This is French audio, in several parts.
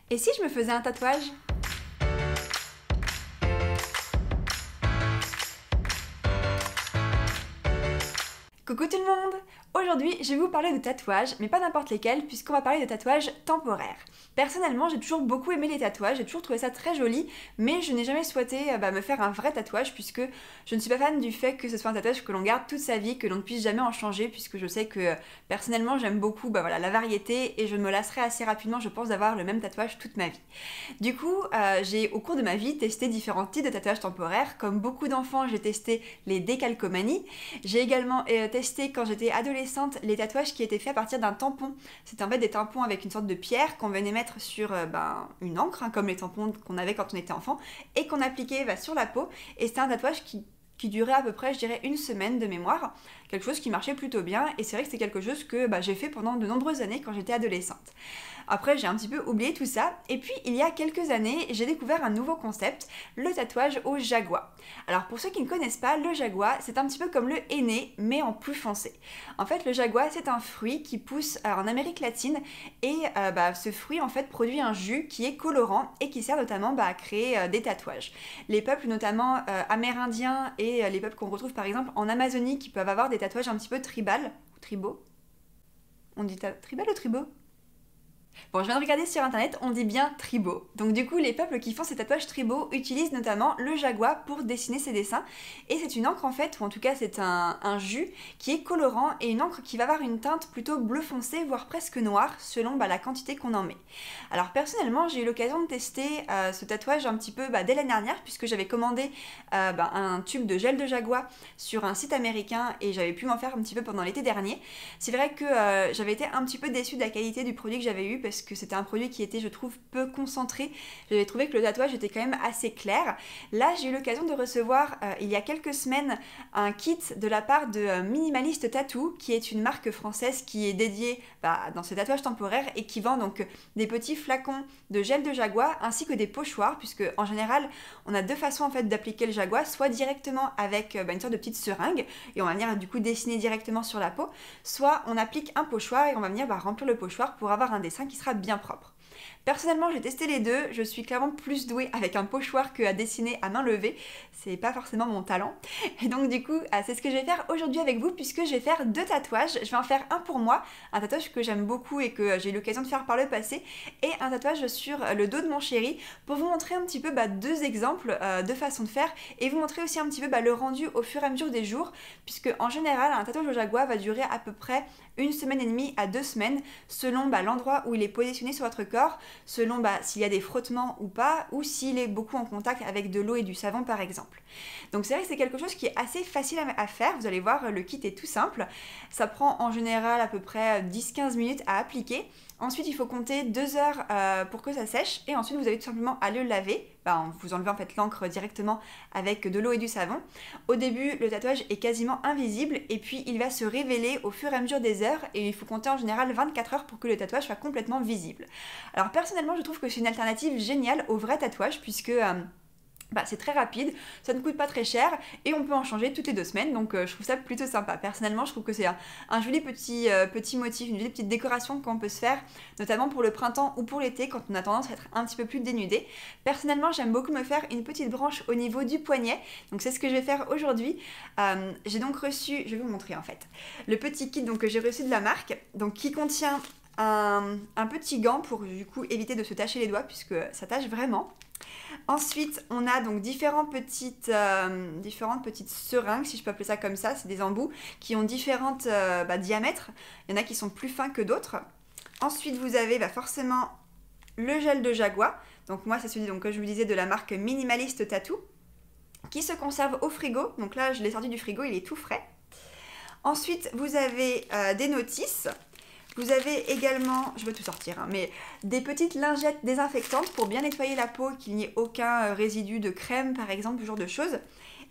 Et si je me faisais un tatouage? Coucou tout le monde! Aujourd'hui, je vais vous parler de tatouages, mais pas n'importe lesquels, puisqu'on va parler de tatouages temporaires. Personnellement, j'ai toujours beaucoup aimé les tatouages, j'ai toujours trouvé ça très joli, mais je n'ai jamais souhaité me faire un vrai tatouage, puisque je ne suis pas fan du fait que ce soit un tatouage que l'on garde toute sa vie, que l'on ne puisse jamais en changer, puisque je sais que personnellement, j'aime beaucoup la variété, et je me lasserai assez rapidement, je pense, d'avoir le même tatouage toute ma vie. Du coup, j'ai au cours de ma vie testé différents types de tatouages temporaires. Comme beaucoup d'enfants, j'ai testé les décalcomanies. J'ai également testé, quand j'étais adolescente, les tatouages qui étaient faits à partir d'un tampon. C'était en fait des tampons avec une sorte de pierre qu'on venait mettre sur une encre, comme les tampons qu'on avait quand on était enfant, et qu'on appliquait sur la peau. Et c'était un tatouage qui durait à peu près, je dirais, une semaine de mémoire. Quelque chose qui marchait plutôt bien, et c'est vrai que c'est quelque chose que j'ai fait pendant de nombreuses années quand j'étais adolescente. Après, j'ai un petit peu oublié tout ça, et puis il y a quelques années, j'ai découvert un nouveau concept, le tatouage au jaguar. Alors pour ceux qui ne connaissent pas, le jaguar, c'est un petit peu comme le henné, mais en plus foncé. En fait, le jaguar, c'est un fruit qui pousse en Amérique latine, et ce fruit, en fait, produit un jus qui est colorant, et qui sert notamment à créer des tatouages. Les peuples, notamment amérindiens, et les peuples qu'on retrouve par exemple en Amazonie, qui peuvent avoir des tatouages un petit peu tribal, ou tribaux. On dit tribal ou tribaux? Bon, je viens de regarder sur internet, on dit bien tribaux. Donc du coup, les peuples qui font ces tatouages tribaux utilisent notamment le jaguar pour dessiner ces dessins. Et c'est une encre en fait, ou en tout cas c'est un jus qui est colorant et une encre qui va avoir une teinte plutôt bleu foncé, voire presque noire, selon la quantité qu'on en met. Alors personnellement, j'ai eu l'occasion de tester ce tatouage un petit peu dès l'année dernière, puisque j'avais commandé un tube de gel de jaguar sur un site américain et j'avais pu m'en faire un petit peu pendant l'été dernier. C'est vrai que j'avais été un petit peu déçue de la qualité du produit que j'avais eu, parce que c'était un produit qui était, je trouve, peu concentré. J'avais trouvé que le tatouage était quand même assez clair. Là, j'ai eu l'occasion de recevoir, il y a quelques semaines, un kit de la part de Minimalist Tattoo, qui est une marque française qui est dédiée dans ce tatouage temporaire et qui vend donc des petits flacons de gel de jaguar ainsi que des pochoirs, puisque en général, on a deux façons en fait d'appliquer le jaguar, soit directement avec une sorte de petite seringue, et on va venir du coup dessiner directement sur la peau, soit on applique un pochoir et on va venir remplir le pochoir pour avoir un dessin qui sera bien propre. Personnellement, j'ai testé les deux, je suis clairement plus douée avec un pochoir qu'à dessiner à main levée, c'est pas forcément mon talent. Et donc du coup, c'est ce que je vais faire aujourd'hui avec vous, puisque je vais faire deux tatouages. Je vais en faire un pour moi, un tatouage que j'aime beaucoup et que j'ai eu l'occasion de faire par le passé, et un tatouage sur le dos de mon chéri, pour vous montrer un petit peu deux exemples de façon de faire, et vous montrer aussi un petit peu le rendu au fur et à mesure des jours, puisque en général, un tatouage au jaguar va durer à peu près une semaine et demie à 2 semaines, selon l'endroit où il est positionné sur votre corps, selon s'il y a des frottements ou pas, ou s'il est beaucoup en contact avec de l'eau et du savon par exemple. Donc c'est vrai que c'est quelque chose qui est assez facile à faire, vous allez voir, le kit est tout simple, ça prend en général à peu près 10-15 minutes à appliquer. Ensuite, il faut compter 2 heures pour que ça sèche, et ensuite vous avez tout simplement à le laver. Vous enlevez en fait l'encre directement avec de l'eau et du savon. Au début, le tatouage est quasiment invisible, et puis il va se révéler au fur et à mesure des heures, et il faut compter en général 24 heures pour que le tatouage soit complètement visible. Alors personnellement, je trouve que c'est une alternative géniale au vrai tatouage, puisque c'est très rapide, ça ne coûte pas très cher, et on peut en changer toutes les 2 semaines, donc je trouve ça plutôt sympa. Personnellement, je trouve que c'est un joli petit motif, une jolie petite décoration qu'on peut se faire, notamment pour le printemps ou pour l'été, quand on a tendance à être un petit peu plus dénudé. Personnellement, j'aime beaucoup me faire une petite branche au niveau du poignet, donc c'est ce que je vais faire aujourd'hui. J'ai donc reçu, je vais vous montrer en fait, le petit kit que j'ai reçu de la marque, donc qui contient un petit gant pour du coup éviter de se tacher les doigts, puisque ça tâche vraiment. Ensuite, on a donc différentes petites seringues, si je peux appeler ça comme ça, c'est des embouts qui ont différents diamètres. Il y en a qui sont plus fins que d'autres. Ensuite, vous avez forcément le gel de jaguar. Donc moi, c'est celui que je vous disais de la marque Minimalist Tattoo, qui se conserve au frigo. Donc là, je l'ai sorti du frigo, il est tout frais. Ensuite, vous avez des notices. Vous avez également, je vais tout sortir, mais des petites lingettes désinfectantes pour bien nettoyer la peau, qu'il n'y ait aucun résidu de crème par exemple, ce genre de choses.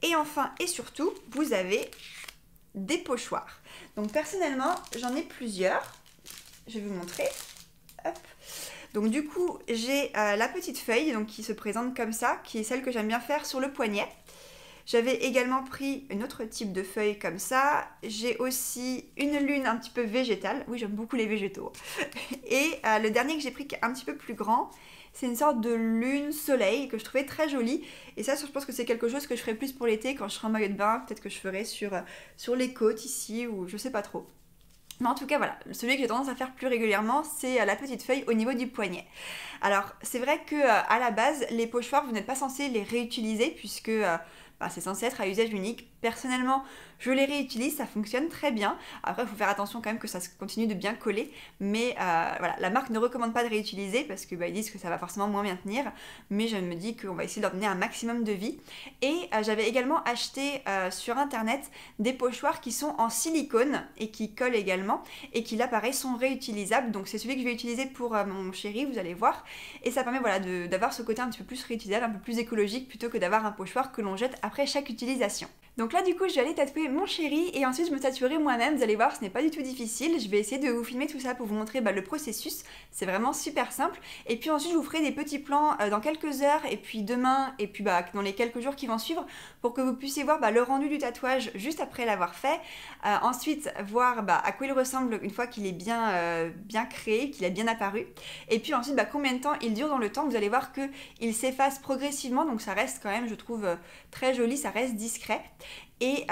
Et enfin et surtout, vous avez des pochoirs. Donc personnellement, j'en ai plusieurs. Je vais vous montrer. Hop. Donc du coup, j'ai la petite feuille qui se présente comme ça, qui est celle que j'aime bien faire sur le poignet. J'avais également pris un autre type de feuille comme ça. J'ai aussi une lune un petit peu végétale. Oui, j'aime beaucoup les végétaux. Et le dernier que j'ai pris qui est un petit peu plus grand, c'est une sorte de lune soleil que je trouvais très jolie. Et ça, je pense que c'est quelque chose que je ferai plus pour l'été quand je serai en maillot de bain. Peut-être que je ferai sur les côtes ici ou je sais pas trop. Mais en tout cas, voilà, celui que j'ai tendance à faire plus régulièrement, c'est la petite feuille au niveau du poignet. Alors, c'est vrai que à la base, les pochoirs, vous n'êtes pas censé les réutiliser puisque c'est censé être à usage unique. Personnellement, je les réutilise, ça fonctionne très bien. Après, il faut faire attention quand même que ça continue de bien coller. Mais voilà, la marque ne recommande pas de réutiliser parce que ils disent que ça va forcément moins bien tenir. Mais je me dis qu'on va essayer de leur donner un maximum de vie. Et j'avais également acheté sur internet des pochoirs qui sont en silicone et qui collent également. Et qui là, pareil, sont réutilisables. Donc c'est celui que je vais utiliser pour mon chéri, vous allez voir. Et ça permet voilà, d'avoir ce côté un petit peu plus réutilisable, un peu plus écologique plutôt que d'avoir un pochoir que l'on jette après chaque utilisation. Donc là du coup je vais aller tatouer mon chéri et ensuite je me tatouerai moi-même, vous allez voir ce n'est pas du tout difficile, je vais essayer de vous filmer tout ça pour vous montrer le processus, c'est vraiment super simple et puis ensuite je vous ferai des petits plans dans quelques heures et puis demain et puis dans les quelques jours qui vont suivre pour que vous puissiez voir le rendu du tatouage juste après l'avoir fait, ensuite voir à quoi il ressemble une fois qu'il est bien créé, qu'il est bien apparu et puis ensuite combien de temps il dure dans le temps, vous allez voir qu'il s'efface progressivement donc ça reste quand même je trouve très joli, ça reste discret. Et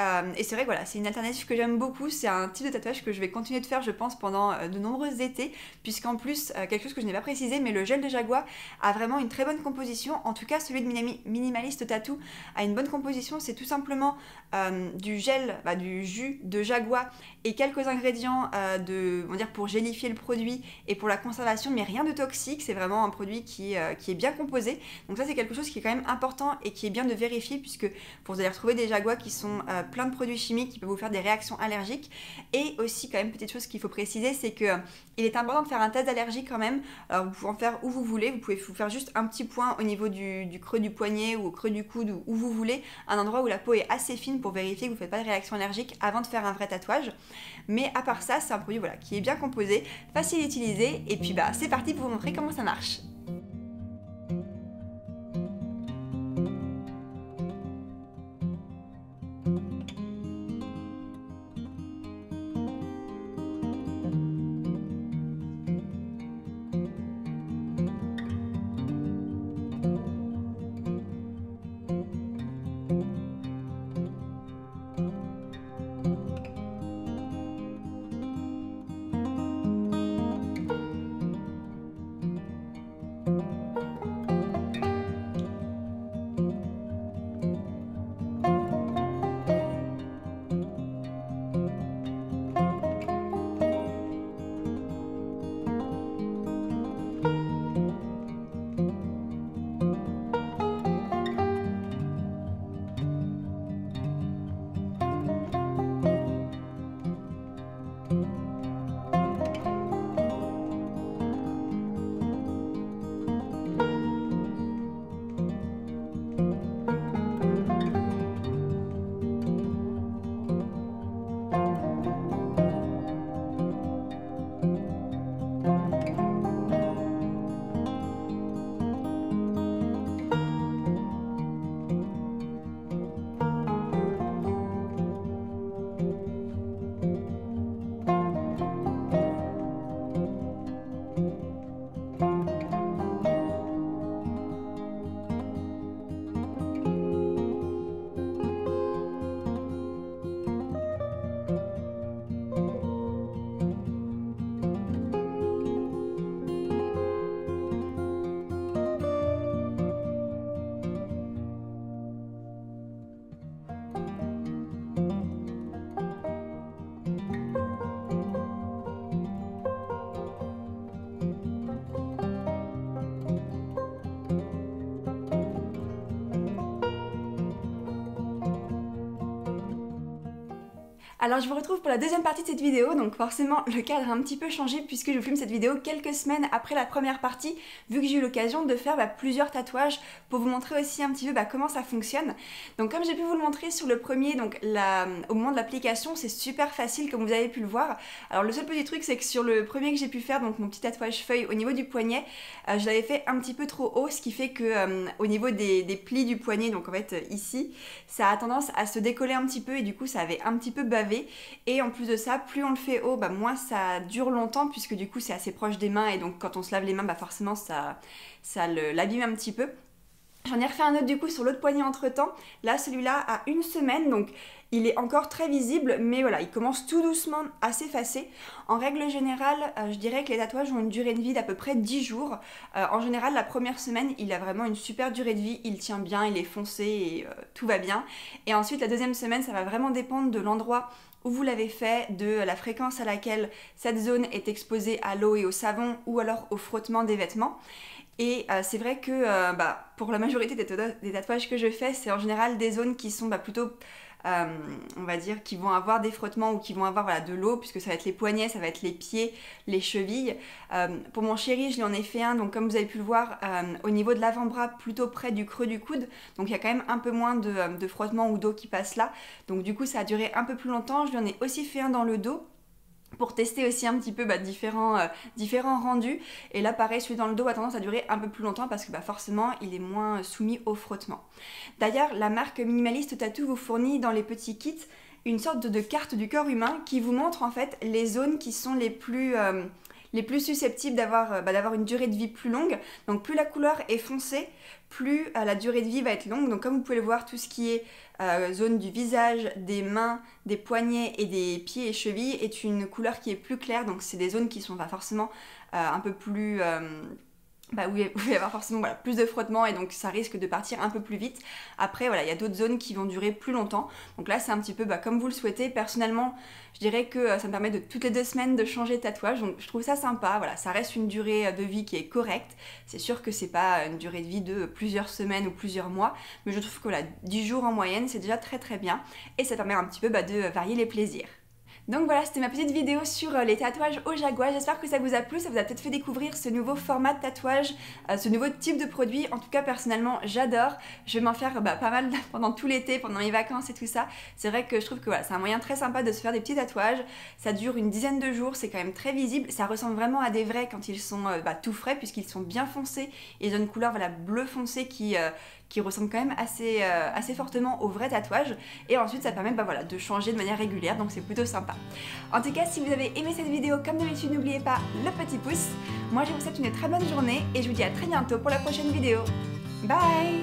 c'est vrai que voilà, c'est une alternative que j'aime beaucoup, c'est un type de tatouage que je vais continuer de faire je pense pendant de nombreux étés, puisqu'en plus, quelque chose que je n'ai pas précisé, mais le gel de Jaguar a vraiment une très bonne composition, en tout cas celui de Minimalist Tattoo a une bonne composition, c'est tout simplement du gel, du jus de Jaguar et quelques ingrédients pour gélifier le produit et pour la conservation, mais rien de toxique, c'est vraiment un produit qui est bien composé, donc ça c'est quelque chose qui est quand même important et qui est bien de vérifier, puisque vous allez retrouver des Jaguar qui sont plein de produits chimiques qui peuvent vous faire des réactions allergiques. Et aussi quand même petite chose qu'il faut préciser, c'est que il est important de faire un test d'allergie quand même. Alors vous pouvez en faire où vous voulez, vous pouvez vous faire juste un petit point au niveau du creux du poignet ou au creux du coude ou où vous voulez, un endroit où la peau est assez fine pour vérifier que vous ne faites pas de réaction allergique avant de faire un vrai tatouage. Mais à part ça, c'est un produit qui est bien composé, facile à utiliser et puis c'est parti pour vous montrer comment ça marche. Alors je vous retrouve pour la deuxième partie de cette vidéo, donc forcément le cadre a un petit peu changé puisque je vous filme cette vidéo quelques semaines après la première partie, vu que j'ai eu l'occasion de faire plusieurs tatouages pour vous montrer aussi un petit peu comment ça fonctionne. Donc comme j'ai pu vous le montrer sur le premier, donc au moment de l'application, c'est super facile comme vous avez pu le voir. Alors le seul petit truc, c'est que sur le premier que j'ai pu faire, donc mon petit tatouage feuille au niveau du poignet, je l'avais fait un petit peu trop haut, ce qui fait que au niveau des plis du poignet, donc en fait ici, ça a tendance à se décoller un petit peu et du coup ça avait un petit peu bavé. Et en plus de ça, plus on le fait haut, moins ça dure longtemps puisque du coup c'est assez proche des mains et donc quand on se lave les mains, forcément ça l'abîme un petit peu. J'en ai refait un autre du coup sur l'autre poignet entre temps. Là celui-là a une semaine, donc il est encore très visible, mais voilà, il commence tout doucement à s'effacer. En règle générale, je dirais que les tatouages ont une durée de vie d'à peu près 10 jours. En général, la première semaine, il a vraiment une super durée de vie, il tient bien, il est foncé et tout va bien. Et ensuite, la deuxième semaine, ça va vraiment dépendre de l'endroit où vous l'avez fait, de la fréquence à laquelle cette zone est exposée à l'eau et au savon ou alors au frottement des vêtements. Et c'est vrai que pour la majorité des tatouages que je fais, c'est en général des zones qui sont plutôt, on va dire, qui vont avoir des frottements ou qui vont avoir de l'eau, puisque ça va être les poignets, ça va être les pieds, les chevilles. Pour mon chéri, je lui en ai fait un, donc comme vous avez pu le voir, au niveau de l'avant-bras, plutôt près du creux du coude. Donc il y a quand même un peu moins de frottement ou d'eau qui passe là. Donc du coup, ça a duré un peu plus longtemps. Je lui en ai aussi fait un dans le dos, pour tester aussi un petit peu différents rendus. Et là pareil, celui dans le dos a tendance à durer un peu plus longtemps parce que forcément il est moins soumis au frottement. D'ailleurs, la marque Minimalist Tattoo vous fournit dans les petits kits une sorte de carte du corps humain qui vous montre en fait les zones qui sont les plus susceptibles d'avoir une durée de vie plus longue. Donc plus la couleur est foncée, plus la durée de vie va être longue. Donc comme vous pouvez le voir, tout ce qui est zone du visage, des mains, des poignets et des pieds et chevilles est une couleur qui est plus claire. Donc c'est des zones qui sont forcément un peu plus... où il va y avoir forcément plus de frottement et donc ça risque de partir un peu plus vite. Après il y a d'autres zones qui vont durer plus longtemps. Donc là c'est un petit peu comme vous le souhaitez. Personnellement je dirais que ça me permet de toutes les 2 semaines de changer de tatouage. Donc je trouve ça sympa, ça reste une durée de vie qui est correcte. C'est sûr que c'est pas une durée de vie de plusieurs semaines ou plusieurs mois, mais je trouve que 10 jours en moyenne c'est déjà très très bien et ça permet un petit peu de varier les plaisirs. Donc voilà, c'était ma petite vidéo sur les tatouages au jaguar. J'espère que ça vous a plu, ça vous a peut-être fait découvrir ce nouveau format de tatouage, ce nouveau type de produit. En tout cas, personnellement, j'adore. Je vais m'en faire pas mal pendant tout l'été, pendant mes vacances et tout ça. C'est vrai que je trouve que c'est un moyen très sympa de se faire des petits tatouages. Ça dure une dizaine de jours, c'est quand même très visible. Ça ressemble vraiment à des vrais quand ils sont tout frais, puisqu'ils sont bien foncés. Ils ont une couleur bleu foncé qui ressemble quand même assez fortement au vrai tatouage. Et ensuite ça permet de changer de manière régulière, donc c'est plutôt sympa. En tout cas, si vous avez aimé cette vidéo, comme d'habitude, n'oubliez pas le petit pouce. Moi je vous souhaite une très bonne journée et je vous dis à très bientôt pour la prochaine vidéo. Bye!